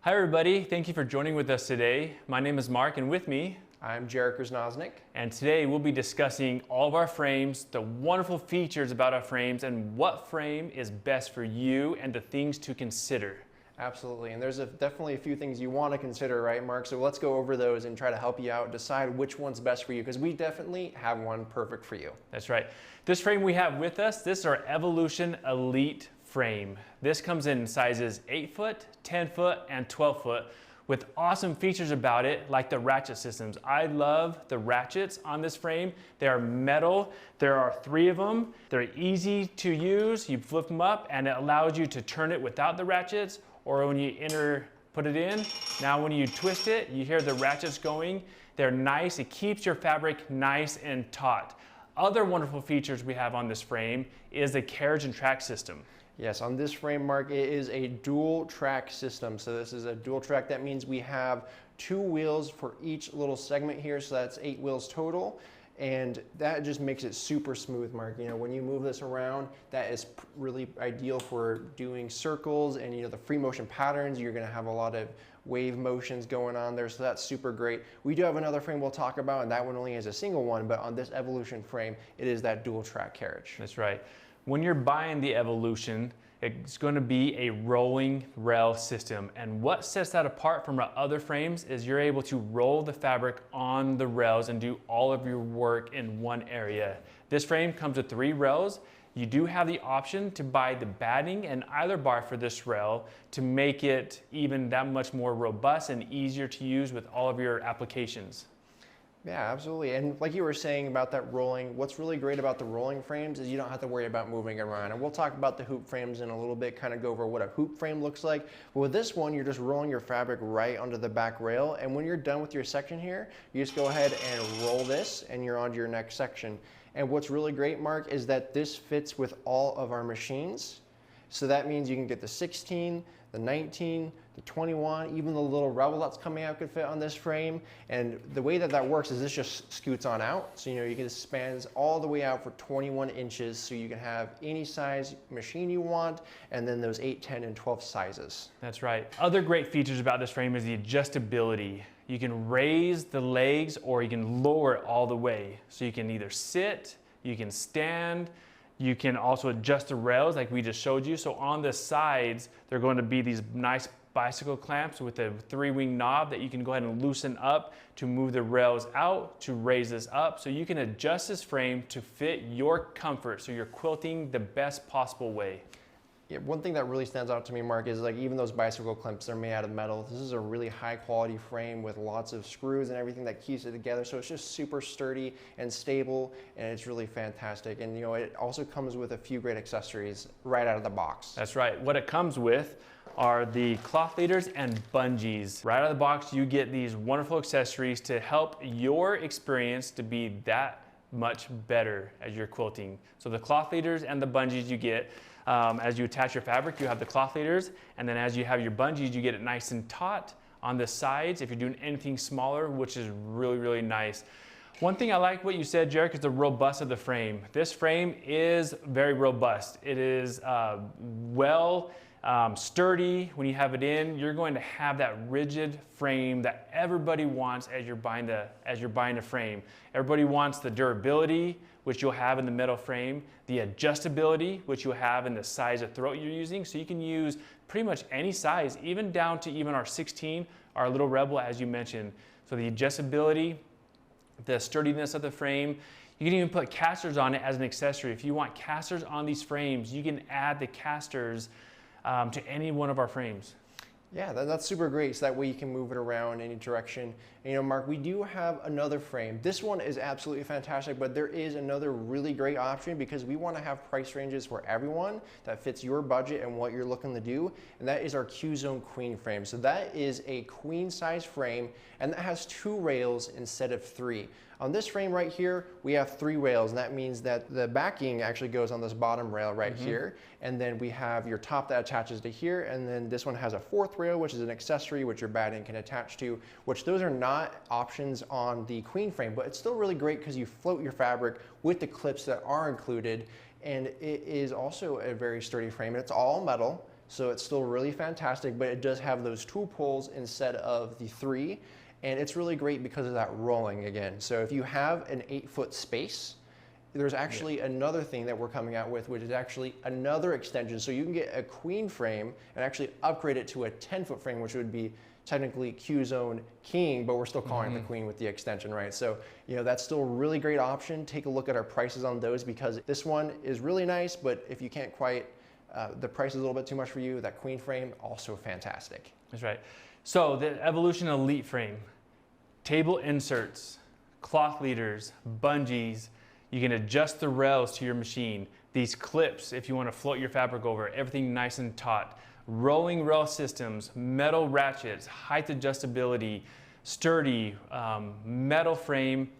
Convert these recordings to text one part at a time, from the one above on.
Hi everybody, thank you for joining with us today. My name is Mark and with me, I'm Jarek Krasnoznik. and today we'll be discussing all of our frames, the wonderful features about our frames, and what frame is best for you and the things to consider. Absolutely, and there's definitely a few things you want to consider, right, Mark? So let's go over those and try to help you out, decide which one's best for you, because we definitely have one perfect for you. That's right. This frame we have with us, this is our Evolution Elite frame. This comes in sizes 8 foot, 10 foot, and 12 foot with awesome features about it, like the ratchet systems. I love the ratchets on this frame. They are metal. There are 3 of them. They're easy to use. You flip them up and it allows you to turn it without the ratchets, or when you put it in, now when you twist it, you hear the ratchets going. They're nice. It keeps your fabric nice and taut. Other wonderful features we have on this frame is the carriage and track system. Yes, on this frame, Mark, it is a dual track system. So this is a dual track. That means we have 2 wheels for each little segment here. So that's 8 wheels total. And that just makes it super smooth, Mark. You know, when you move this around, that is really ideal for doing circles and, you know, the free motion patterns. You're going to have a lot of wave motions going on there, so that's super great. We do have another frame we'll talk about, and that one only has a single one, but on this Evolution frame, it is that dual track carriage. That's right. When you're buying the Evolution, it's going to be a rolling rail system. And what sets that apart from our other frames is you're able to roll the fabric on the rails and do all of your work in one area. This frame comes with 3 rails. You do have the option to buy the batting and idler bar for this rail to make it even that much more robust and easier to use with all of your applications. Yeah, absolutely. And like you were saying about that rolling, what's really great about the rolling frames is you don't have to worry about moving around. And we'll talk about the hoop frames in a little bit, kind of go over what a hoop frame looks like. But with this one, you're just rolling your fabric right onto the back rail. And when you're done with your section here, you just go ahead and roll this and you're on to your next section. And what's really great, Mark, is that this fits with all of our machines. So that means you can get the 16, the 19, the 21, even the little Rebel that's coming out could fit on this frame. And the way that that works is this just scoots on out. So, you know, you can spans all the way out for 21 inches. So you can have any size machine you want, and then those 8, 10, and 12 sizes. That's right. Other great features about this frame is the adjustability. You can raise the legs or you can lower it all the way. So you can either sit, you can stand, you can also adjust the rails like we just showed you. So on the sides, they're going to be these nice bicycle clamps with a 3-wing knob that you can go ahead and loosen up to move the rails out, to raise this up. So you can adjust this frame to fit your comfort, so you're quilting the best possible way. Yeah, one thing that really stands out to me, Mark, is like even those bicycle clamps, they're made out of metal. This is a really high quality frame with lots of screws and everything that keeps it together. So it's just super sturdy and stable, and it's really fantastic. And you know, it also comes with a few great accessories right out of the box. That's right. What it comes with are the cloth leaders and bungees. Right out of the box, you get these wonderful accessories to help your experience to be that much better as you're quilting. So the cloth leaders and the bungees you get, as you attach your fabric, you have the cloth leaders, and then as you have your bungees, you get it nice and taut on the sides if you're doing anything smaller, which is really, really nice. One thing I like what you said, Jarek, is the robust of the frame. This frame is very robust. It is sturdy. When you have it in, you're going to have that rigid frame that everybody wants as you're buying the frame. Everybody wants the durability, which you'll have in the metal frame, the adjustability, which you'll have in the size of throat you're using. So you can use pretty much any size, even down to even our 16, our little Rebel, as you mentioned. So the adjustability, the sturdiness of the frame. You can even put casters on it as an accessory. If you want casters on these frames, you can add the casters to any one of our frames. Yeah, that's super great. So that way you can move it around any direction. And, you know, Mark, we do have another frame. This one is absolutely fantastic, but there is another really great option because we want to have price ranges for everyone that fits your budget and what you're looking to do. And that is our Q-Zone Queen frame. So that is a queen size frame, and that has 2 rails instead of 3. On this frame right here, we have 3 rails, and that means that the backing actually goes on this bottom rail right here. And then we have your top that attaches to here, and then this one has a 4th rail, which is an accessory which your batting can attach to, which those are not options on the queen frame, but it's still really great because you float your fabric with the clips that are included. And it is also a very sturdy frame. It's all metal. So it's still really fantastic, but it does have those 2 poles instead of the 3. And it's really great because of that rolling again. So if you have an 8-foot space, there's actually another thing that we're coming out with, which is actually another extension. So you can get a queen frame and actually upgrade it to a 10-foot frame, which would be technically Q-Zone King, but we're still calling it the queen with the extension, right? So, you know, that's still a really great option. Take a look at our prices on those, because this one is really nice, but if you can't quite, the price is a little bit too much for you, that queen frame, also fantastic. That's right. So the Evolution Elite frame, table inserts, cloth leaders, bungees. You can adjust the rails to your machine. These clips, if you want to float your fabric over, everything nice and taut. Rolling rail systems, metal ratchets, height adjustability, sturdy, metal frame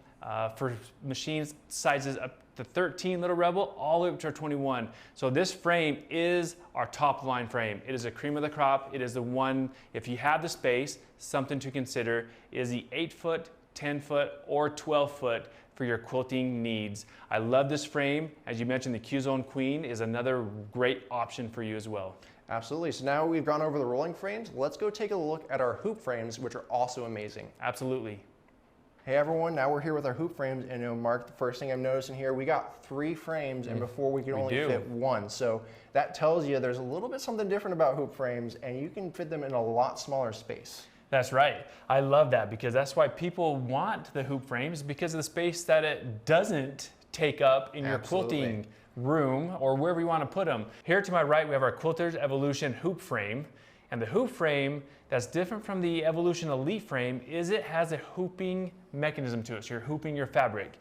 for machines sizes up to 13 Little Rebel all the way up to 21. So this frame is our top line frame. It is a cream of the crop. It is the one, if you have the space, something to consider is the 8-foot, 10-foot, or 12-foot for your quilting needs. I love this frame. As you mentioned, the Q-Zone Queen is another great option for you as well. Absolutely. So now we've gone over the rolling frames, let's go take a look at our hoop frames, which are also amazing. Absolutely. Hey everyone, now we're here with our hoop frames, and you know, Mark, the first thing I'm noticing here, we got 3 frames, and before we could only fit 1. So that tells you there's a little bit something different about hoop frames, and you can fit them in a lot smaller space. That's right. I love that, because that's why people want the hoop frames, because of the space that it doesn't take up in your quilting room or wherever you want to put them. Here to my right, we have our Quilters Evolution hoop frame. And the hoop frame that's different from the Evolution Elite frame is it has a hooping mechanism to it. So you're hooping your fabric.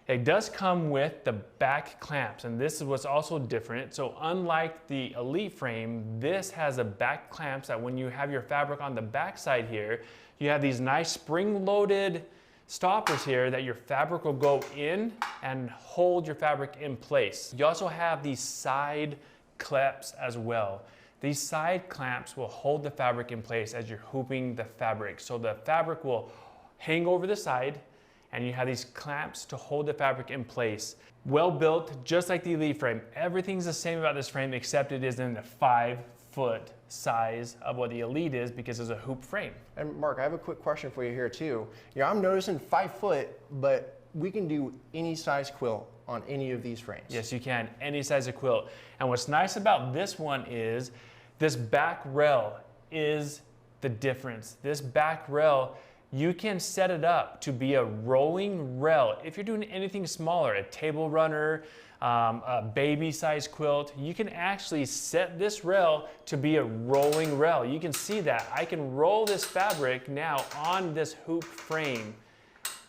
It does come with the back clamps, and this is what's also different. So unlike the Elite frame, this has a back clamps that when you have your fabric on the back side here, you have these nice spring-loaded stoppers here that your fabric will go in and hold your fabric in place. You also have these side clamps as well. These side clamps will hold the fabric in place as you're hooping the fabric. So the fabric will hang over the side, and you have these clamps to hold the fabric in place. Well built, just like the Elite frame. Everything's the same about this frame, except it is in the 5-foot size of what the Elite is, because it's a hoop frame. And Mark, I have a quick question for you here too. You know, I'm noticing 5 foot, but we can do any size quilt on any of these frames. Yes, you can, any size of quilt. And what's nice about this one is this back rail is the difference. This back rail, you can set it up to be a rolling rail. If you're doing anything smaller, a table runner, a baby size quilt, you can actually set this rail to be a rolling rail. You can see that. I can roll this fabric now on this hoop frame.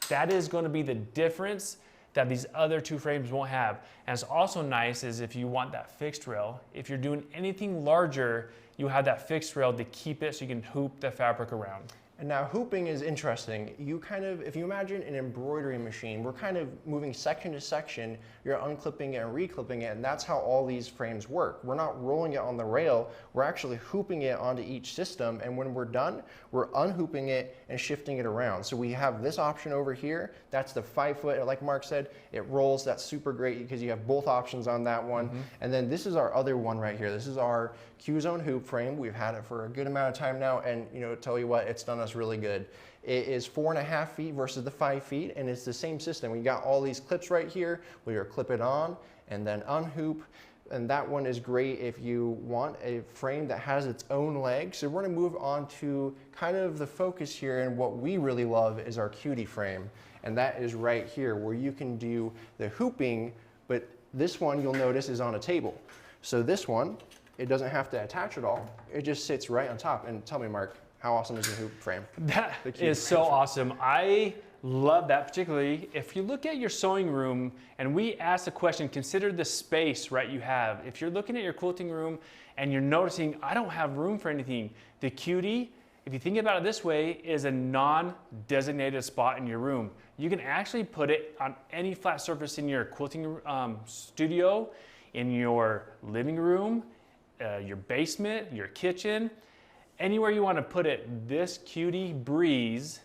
That is going to be the difference that these other 2 frames won't have. And it's also nice is if you want that fixed rail, if you're doing anything larger, you have that fixed rail to keep it so you can hoop the fabric around. And now hooping is interesting. You kind of, if you imagine an embroidery machine, we're kind of moving section to section, you're unclipping it and reclipping it, and that's how all these frames work. We're not rolling it on the rail, we're actually hooping it onto each system, and when we're done, we're unhooping it and shifting it around. So we have this option over here, that's the 5 foot, like Mark said, it rolls, that's super great because you have both options on that one. And then this is our other one right here. This is our Q-Zone hoop frame. We've had it for a good amount of time now, and you know, tell you what, it's done us really good. It is 4.5 feet versus the 5 feet, and it's the same system. We got all these clips right here where you clip it on and then unhoop. And that one is great if you want a frame that has its own legs. So we're gonna move on to kind of the focus here, and what we really love is our cutie frame. And that is right here where you can do the hooping, but this one you'll notice is on a table. So this one, it doesn't have to attach at all. It just sits right on top. And tell me, Mark, how awesome is the hoop frame? That is so awesome. I love that, particularly if you look at your sewing room and we ask the question, consider the space, right, you have. If you're looking at your quilting room and you're noticing, I don't have room for anything, the cutie, if you think about it this way, is a non-designated spot in your room. You can actually put it on any flat surface in your quilting studio, in your living room, your basement, your kitchen, anywhere you want to put it. This Cutie Breeze,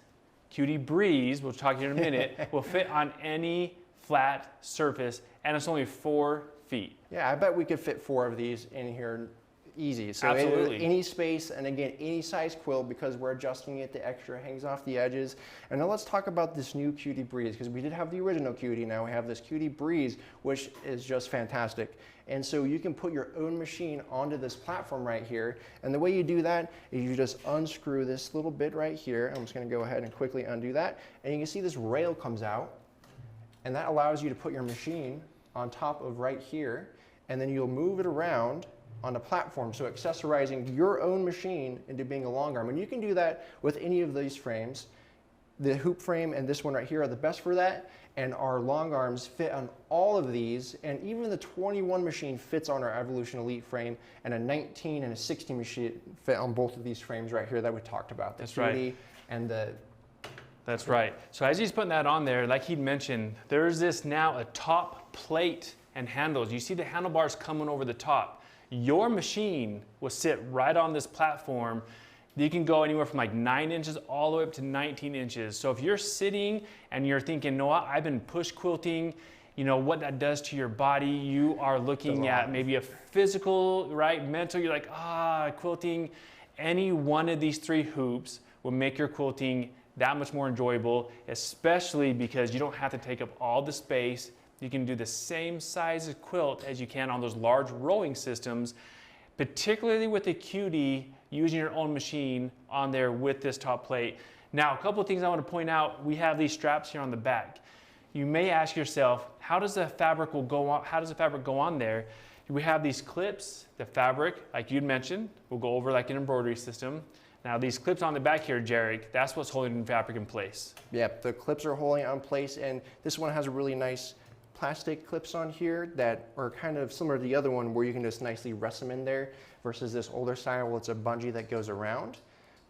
we'll talk here in a minute, will fit on any flat surface, and it's only 4 feet. Yeah, I bet we could fit 4 of these in here easy. So Absolutely. any space, and again, any size quilt, because we're adjusting it to extra, hangs off the edges. And now let's talk about this new Cutie Breeze, because we did have the original Cutie, now we have this Cutie Breeze, which is just fantastic. And so you can put your own machine onto this platform right here. And the way you do that is you just unscrew this little bit right here. I'm just gonna go ahead and quickly undo that. And you can see this rail comes out, and that allows you to put your machine on top of right here, and then you'll move it around on a platform, so accessorizing your own machine into being a long arm. And you can do that with any of these frames. The hoop frame and this one right here are the best for that, and our long arms fit on all of these, and even the 21 machine fits on our Evolution Elite frame, and a 19 and a 60 machine fit on both of these frames right here that we talked about. The That's right. And the That's right. So as he's putting that on there, like he'd mentioned, there's this now a top plate and handles. You see the handlebars coming over the top. Your machine will sit right on this platform. You can go anywhere from like 9 inches all the way up to 19 inches. So if you're sitting and you're thinking, no, I've been push quilting, you know what that does to your body. You are looking at maybe a physical, right, mental, you're like, quilting. Any one of these 3 hoops will make your quilting that much more enjoyable, especially because you don't have to take up all the space. You can do the same size of quilt as you can on those large rowing systems, particularly with the Cutie, using your own machine on there with this top plate. Now, a couple of things I want to point out. We have these straps here on the back. You may ask yourself, how does the fabric go on there? We have these clips, the fabric, like you'd mentioned, will go over like an embroidery system. Now these clips on the back here, Jarek, that's what's holding the fabric in place. Yep, the clips are holding it in place, and this one has a really nice plastic clips on here that are kind of similar to the other one where you can just nicely rest them in there, versus this older style where it's a bungee that goes around.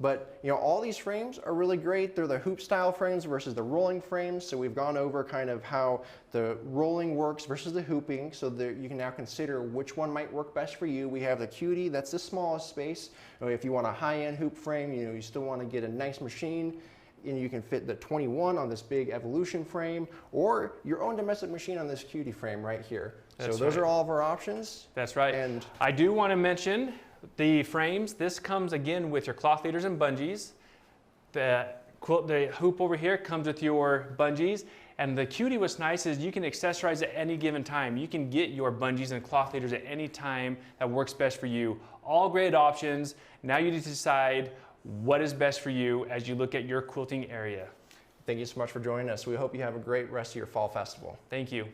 But you know, all these frames are really great. They're the hoop style frames versus the rolling frames. So we've gone over kind of how the rolling works versus the hooping, so that you can now consider which one might work best for you. We have the Cutie, that's the smallest space. If you want a high-end hoop frame, you know, you still want to get a nice machine, and you can fit the 21 on this big Evolution frame, or your own domestic machine on this Cutie frame right here. That's so those right. are all of our options. That's right. And I do want to mention the frames. This comes again with your cloth leaders and bungees. The hoop over here comes with your bungees. And the Cutie, what's nice is you can accessorize at any given time. You can get your bungees and cloth leaders at any time that works best for you. All great options. Now you need to decide what is best for you as you look at your quilting area. Thank you so much for joining us. We hope you have a great rest of your fall festival. Thank you.